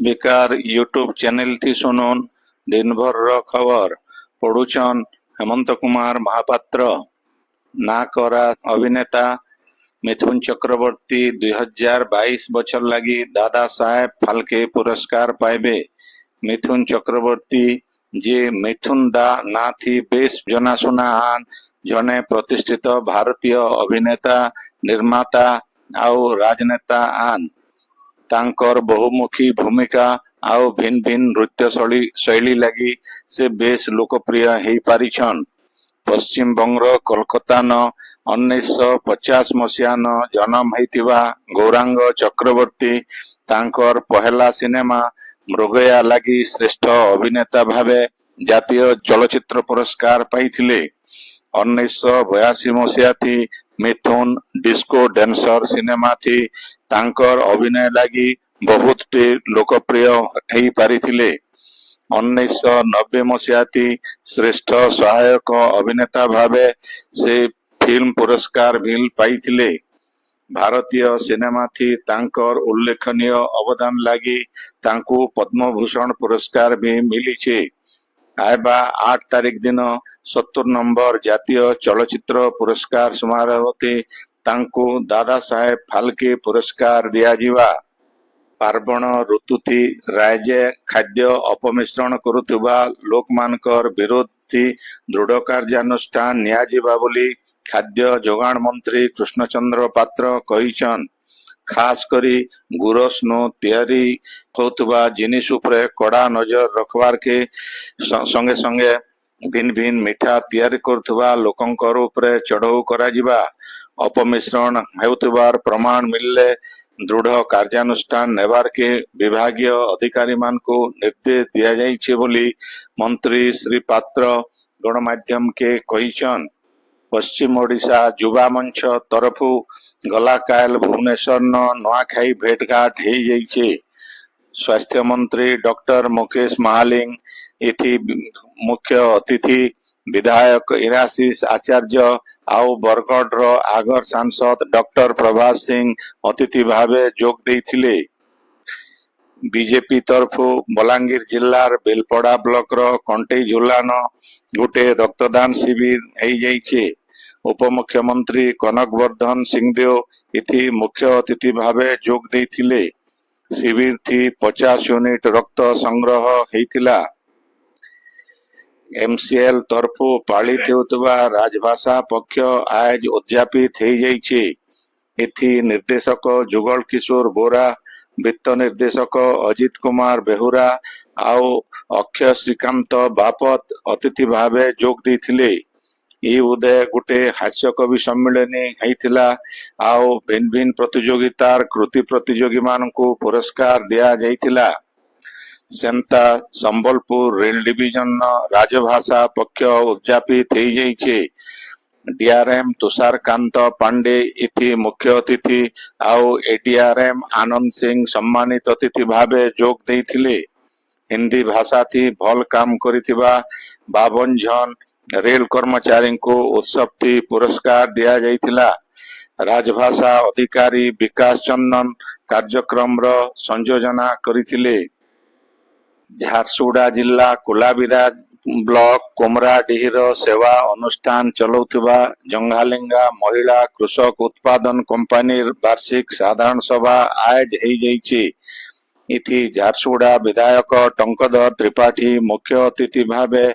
बेकार YouTube channel थी सुनुन दिन भर रो खबर पढ़ुचन हेमंत कुमार महापात्र ना करा अभिनेता मिथुन चक्रवर्ती 2022 बछर लगी दादा साहेब फाल्के पुरस्कार पाइबे। मिथुन चक्रवर्ती जे मिथुन दा ना थी बेस जनाशुना आन जने प्रतिष्ठित भारतीय अभिनेता निर्माता आउ राजनेता आन तांकर बहुमुखी भूमिका आउ भिन्न भिन्न नृत्य शैली लगी से बेस लोकप्रिय हेई पारिछन। पश्चिम बंगर कोलकाता न 1950 मसीहा न जन्म होइतिबा गौरांग चक्रवर्ती तांकर पहला सिनेमा मृगया लगी श्रेष्ठ अभिनेता भावे जातीय चलचित्र पुरस्कार पाइथिले। 1982 मसीहा थी मिथुन डिस्को डांसर सिनेमा थी तांकर अभिनय लगी बहुत टे लोकप्रिय हेई पारिथिले। 1990 मसीहा थी श्रेष्ठ सहायक अभिनेता भावे से फिल्म पुरस्कार भी पाइथिले। भारतीय सिनेमा थी तांकर उल्लेखनीय अवदान लगी तांकु पद्म भूषण पुरस्कार भी मिली छे। आयबा 8 तारीख दिन 70 नंबर जातीय चलचित्र पुरस्कार समारोह थी तांकु दादा साहेब फाल्के पुरस्कार दिया जीवा। पार्वण ऋतु थी राज्य खाद्य अपमिश्रण करुवा लोक मानकर विरोध थी दृढ़ कार्यानुष्ठान नियाजिबा बोली खाद्य जोगाण मंत्री कृष्णचंद्र पात्र कहिछन। खास करी गुरस नो तैयारी होतुबा जिनिस उपरे कड़ा नजर रखवार के संगे संगे भिन्न भिन्न मिठा तैयारी करथुबा लोकंकर उपरे चढ़ाऊ कराजिबा। अपमिश्रण हेउतुबार प्रमाण मिलले दृढ़ कार्यानुष्ठान नेबार के विभागीय अधिकारी मान को निर्देश दिया जाइछे बोली मंत्री श्री पात्र गणमाध्यम के कहिछन। पश्चिम ओडिशा युवा मंच तरफु गला काल भुवनेश्वर नुआखाई भेटघाट हो जाइछे। स्वास्थ्य मंत्री डॉक्टर मुकेश महालिंग इथि मुख्य अतिथि विधायक इराशीष आचार्य आउ बरगढ़ रो आगर सांसद डॉक्टर प्रभास सिंह अतिथि भावे जोग देइथिले। बीजेपी तरफु बलांगीर जिल्लार बेलपड़ा ब्लॉक रो कंटेई झुलान गोटे रक्तदान शिविर हेई जाइछे। उपमुख्यमंत्री कनक वर्धन सिंहदेव इथि मुख्य अतिथि भावे जोग देइथिले। शिविर थी 50 यूनिट रक्त संग्रह हेइतिला। एमसीएल तरफु पालित हेउतबा राजभाषा पक्ष आज उद्यापित हेई जाइछे। इथि निर्देशक जुगल किशोर बोरा वित्त निर्देशक अजित कुमार बेहुरा आउ अक्षय श्रीकांत बापत अतिथि भावे जोग देइथिले। ई उदय गोटे हास्य कवि सम्मेलनी हेइतिला आउ भिन्न भिन्न प्रतियोगितार कृति प्रतियोगी मानकु पुरस्कार दिया जाइतिला। सेंता संबलपुर रेल डिविजन राजभाषा पक्ष उद्यापित हेई जाइछे। डीआरएम तुषारकांत पांडे इथि मुख्य अतिथि आउ एडीआरएम आनंद सिंह सम्मानित अतिथि भावे जोग देइथिले। हिंदी भाषा थी भल काम करिथिबा 52 जन रेल कर्मचारी को उत्सव थी पुरस्कार दिया जाइतिला। राजभाषा अधिकारी विकास चंदन कार्यक्रम रो संयोजना करिथिले। झारसुगुड़ा जिला कुलाबिरा ब्लॉक कोमराडीहर सेवा अनुष्ठान चलौथिबा जंगालिंगा महिला कृषक उत्पादन कंपनी वार्षिक साधारण सभा आज हेई जाइछे। इथि झारसुगुड़ा विधायक टंकधर त्रिपाठी मुख्य अतिथि भावे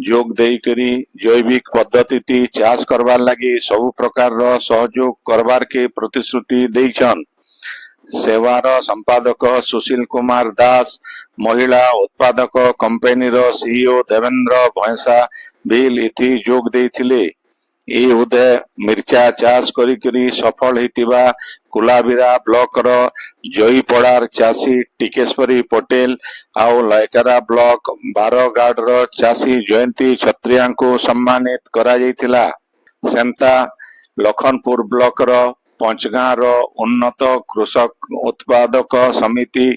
जोग देई करी जैविक पद्धति थी चाष करवार लगी सब प्रकार रो सहयोग करवार के प्रतिश्रुति देइछन। सेवार संपादक सुशील कुमार दास महिला उत्पादक कंपनी रो सीईओ देवेंद्र भैंसा बिल इथि जोग देइथिले। ए उदय मिर्चा चाष करी करी सफल हेतिबा कुलाबिरा ब्लॉक रो जईपड़ार चाषी टिकेश्वरी पटेल आउ लाइटारा ब्लॉक बारगाड़ रो चाषी जयंती छत्रिया को सम्मानित करा जाइतिला। सेंता लखनपुर ब्लॉक रो पंचगां रो उन्नत कृषक उत्पादक समिति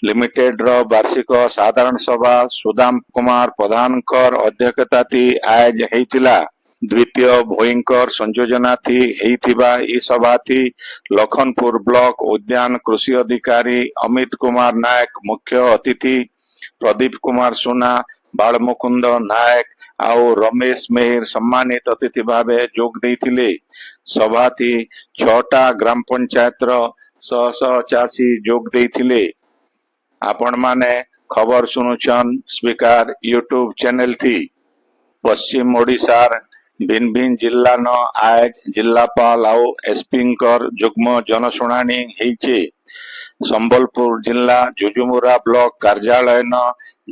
लिमिटेड रो वार्षिक साधारण सभा सुदाम कुमार प्रधानकर अध्यक्षता थी आज हेइतिला। द्वितीय भोईंकर संयोजना थी हेइथिबा ई सभा थी लखनपुर ब्लॉक उद्यान कृषि अधिकारी अमित कुमार नायक मुख्य अतिथि प्रदीप कुमार सुना बालमुकुंद नायक आउ रमेश मेहर सम्मानित अतिथि भावे जोग देइथिले। सभा थी 6टा ग्राम पंचायत रो शह शह चासी जोग देइथिले। आपण माने खबर सुनुछन स्पीकर यूट्यूब चैनल थी। पश्चिम ओडिशार भिन्न भिन्न जिल्ला न आज जिल्लापाल आउ एसपींकर जुग्म जनशुणाणी हेइचे। संबलपुर जिला जुजुमुरा ब्लॉक कार्यालय न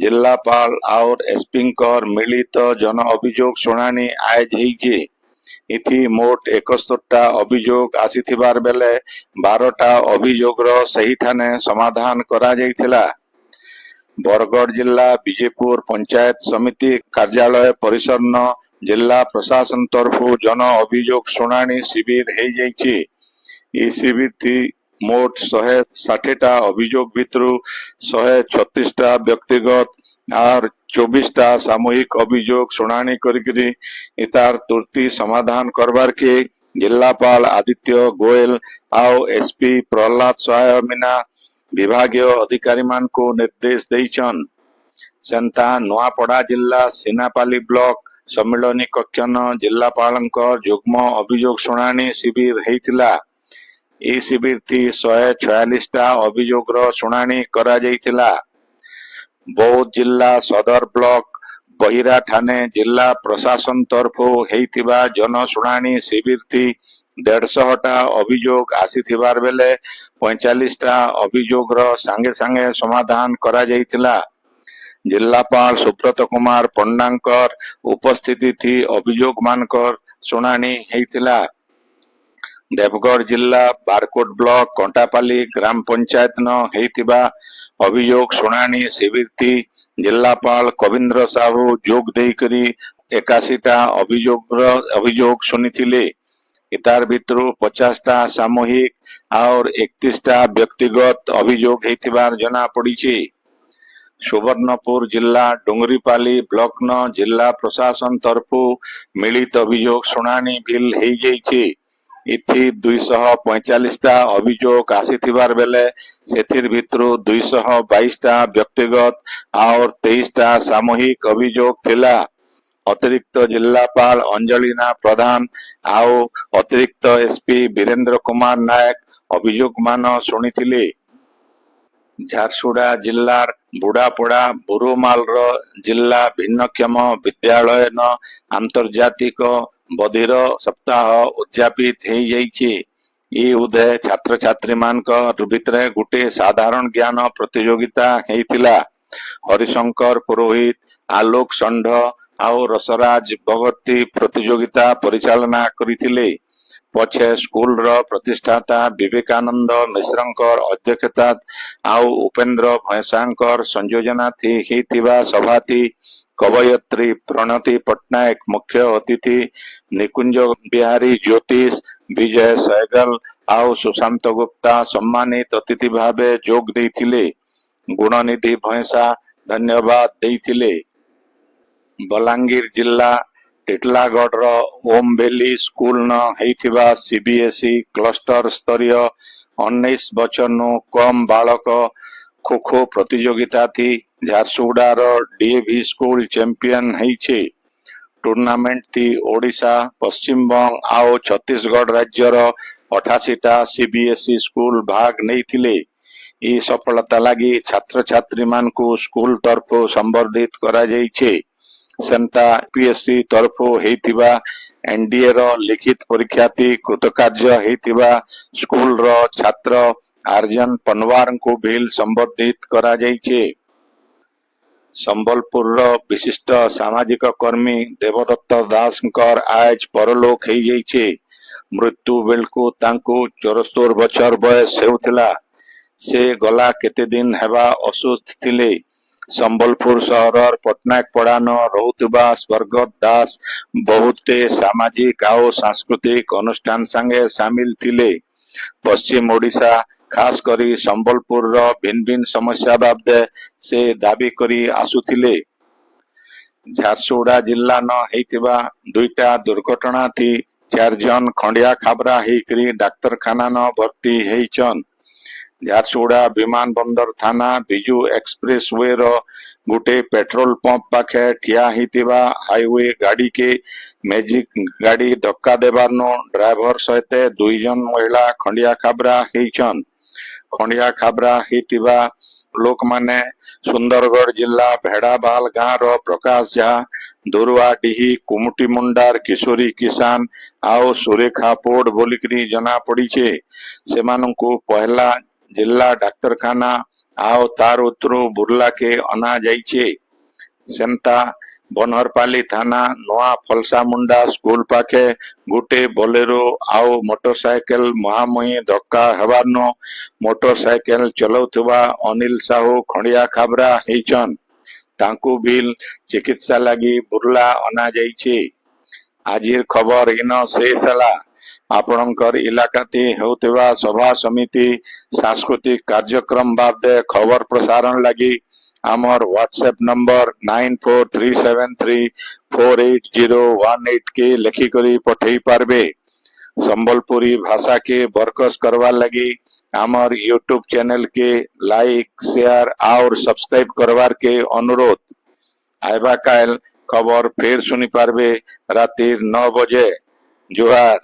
जिल्लापाल और एसपींकर मिलित जन अभियोग शुणाणी आज हेइचे। इथि मोट 71टा अभियोग आसीथिबार बेले 12टा अभियोगर सही ठाने समाधान करा जाइथिला। बरगढ़ जिला विजयपुर पंचायत समिति कार्यालय परिसर न जिला प्रशासन तरफु जन अभियोग शुणाणी शिविर हेइ जाइछि। ई शिविर थी मोट 160टा अभियोग भितरु 136टा व्यक्तिगत और 24टा सामूहिक अभियोग शुणाणी करिकरी इतार तुर्ती समाधान करबार के जिलापाल आदित्य गोयल आउ एसपी प्रहलाद सहाय मीना विभागीय अधिकारी मान को निर्देश देइछन। सेंता नुआपड़ा जिला सिनापाली ब्लॉक सम्मिलनी कक्ष न जिलापालंकर जुग्म अभियोग शुणाणी शिविर हेइथिला। ई शिविर थी 146टा अभियोगर शुणाणी करा जाइथिला। बौद्ध जिला सदर ब्लॉक बहिरा ठाने जिला प्रशासन तरफु हेइथिबा जन शुणाणी शिविर थी 150टा अभियोग आसीथिबार बेले 45टा अभियोगर सांगे सांगे समाधान करा जाइथिला। जिलापाल सुब्रत कुमार पंडांकर उपस्थिति थी अभियोग मानकर शुणाणी हेइथिला। देवगढ़ जिला बारकोट ब्लॉक कंटापाली ग्राम पंचायत न हेइथिबा अभियोग शुणाणी शिविर थी जिलापाल कविंद्र साहू जोग देइकरी 81टा अभियोग सुनिथिले। इतार भितरु 50टा सामूहिक और 31टा व्यक्तिगत अभियोग हेइथिबार जना पड़िछि। सुवर्णपुर जिला डुंगरीपाली ब्लॉक न जिला प्रशासन तरफु मिलित अभियोग शुणाणी बिल हेइ जाइछि। इथि 245टा अभियोग आसीथिबार बेले सेथिर भितरु 222टा व्यक्तिगत और 23टा सामूहिक अभियोग थिला। अतिरिक्त जिलापाल अंजलिना प्रधान आउ अतिरिक्त एसपी वीरेंद्र कुमार नायक अभियोग मान शुणिथिले। झारसुगुड़ा जिल्लार बुढ़ापड़ा बुरुमाल जिला भिन्नक्षम विद्यालय न आंतर्जातिक बधिर सप्ताह उद्यापित हेइ जाइछि। ई उदय छात्र छात्री मान भितरे गुटे साधारण ज्ञान प्रतियोगिता हेइथिला। हरिशंकर पुरोहित आलोक षंढ आउ रसराज भगती प्रतियोगिता परिचालना करिथिले। पछे स्कूल रो प्रतिष्ठाता विवेकानंद मिश्रंकर अध्यक्षता आउ उपेंद्र भैंसांकर संयोजना थी हेइथिबा सभा थी कवयत्री प्रणति पट्टनायक मुख्य अतिथि निकुंज बिहारी ज्योतिष विजय सहगल आउ सुशांत गुप्ता सम्मानित अतिथि भावे जोग देइथिले। गुणनिधि भैंसा धन्यवाद देइथिले। बलांगीर जिला टिटलागढ़ रो ओम वैली स्कूल न हेइथिबा सीबीएसई क्लस्टर स्तरीय 19 बछरनु कम बालक खो खो प्रतियोगिता थी झारसुगुड़ा रो डीएवी स्कूल चैंपियन हेइछे। टूर्नामेंट थी ओडिशा पश्चिम बंग आउ छत्तीसगढ़ राज्य रो 88टा सीबीएसई स्कूल भाग नेइथिले। ई सफलता लागि छात्र छात्री मान को स्कूल तरफो संबर्धित करा जाइछे। सेंता पीएससी तरफो हेइथिबा एनडीए रो लिखित परीक्षा थी कृतकार्य हेइथिबा स्कूल रो छात्र आर्यन पनवार को भी संबर्धित करा जाइछे। संबलपुर रो विशिष्ट सामाजिक कर्मी देवदत्त दासकर आज परलोक हेइ जाइछे। मृत्यु बेलकु तांकु 74 बछर बयस हेउथिला। से गला केते दिन हेबा असुस्थ थिले। संबलपुर सहर पटनायक पड़ा न रहुथिबा स्वर्गत दास बहुते सामाजिक आउ सांस्कृतिक अनुष्ठान संगे शामिल थिले। पश्चिम ओडिशा खास करी संबलपुर भिन्न भिन्न समस्या बाबदे से दाबी करी आसुथिले। ଝାରସୁଗୁଡା ଜିଲ୍ଲା ନ ହେଇଥିବା ଦୁଇଟା ଦୁର୍ଘଟଣା थी 4 जन खंडिया खाबरा ହେଇକରି ଡାକ୍ତରଖାନା ନ ଭର୍ତ୍ତି ହେଇଛନ୍। ଝାରସୁଗୁଡା ବିମାନ ବନ୍ଦର ଥାନା ବିଜୁ ଏକ୍ସପ୍ରେସ वे ର ଗୋଟେ पेट्रोल पंप पाखे ठिया ହେଇଥିବା हाईवे गाड़ी के मैजिक गाड़ी धक्का देबारनो ड्राइवर सहित 2 जन महिला खंडिया खाबरा ହେଇଛନ୍। खंडिया खाबरा ହେଇଥିବା लोक माने सुंदरगढ़ जिला भेड़ाबाल गाँव रो प्रकाश झा, दुरुआडीही कुमुटी मुंडार किशोरी किसान आओ सुरेखा पोड बोलिकरी जना पड़ी छे। सेमानंकु पहला जिला डाक्तरखाना आओ तार उतरू बुर्ला के अना जाइछे। सेमता बनहरपाली थाना नवा फलसा मुंडा स्कूल पाखे गुटे बोलेरो आओ मोटरसाइकिल महामही धक्का हेबारनो मोटरसाइकिल चलाउथुबा अनिल साहू खंडिया खाबरा ହେଇଛନ୍। तांकु बिल चिकित्सा लगी बुर्ला अना जाइछे। आजिर खबर इन शेष हला। आपणकर इलाकाते होउथबा सभा समिति सांस्कृतिक कार्यक्रम बाबदे खबर प्रसारण लगी आमर व्हाट्सएप नंबर 9437348018 के लिखी करी पठेई पारबे। संबलपुरी भाषा के बरकस करवा लगी आमर यूट्यूब चैनल के लाइक शेयर और सब्सक्राइब करवार के अनुरोध। आइबा काल खबर फेर सुनी पारबे रातिर 9 बजे। जोहार।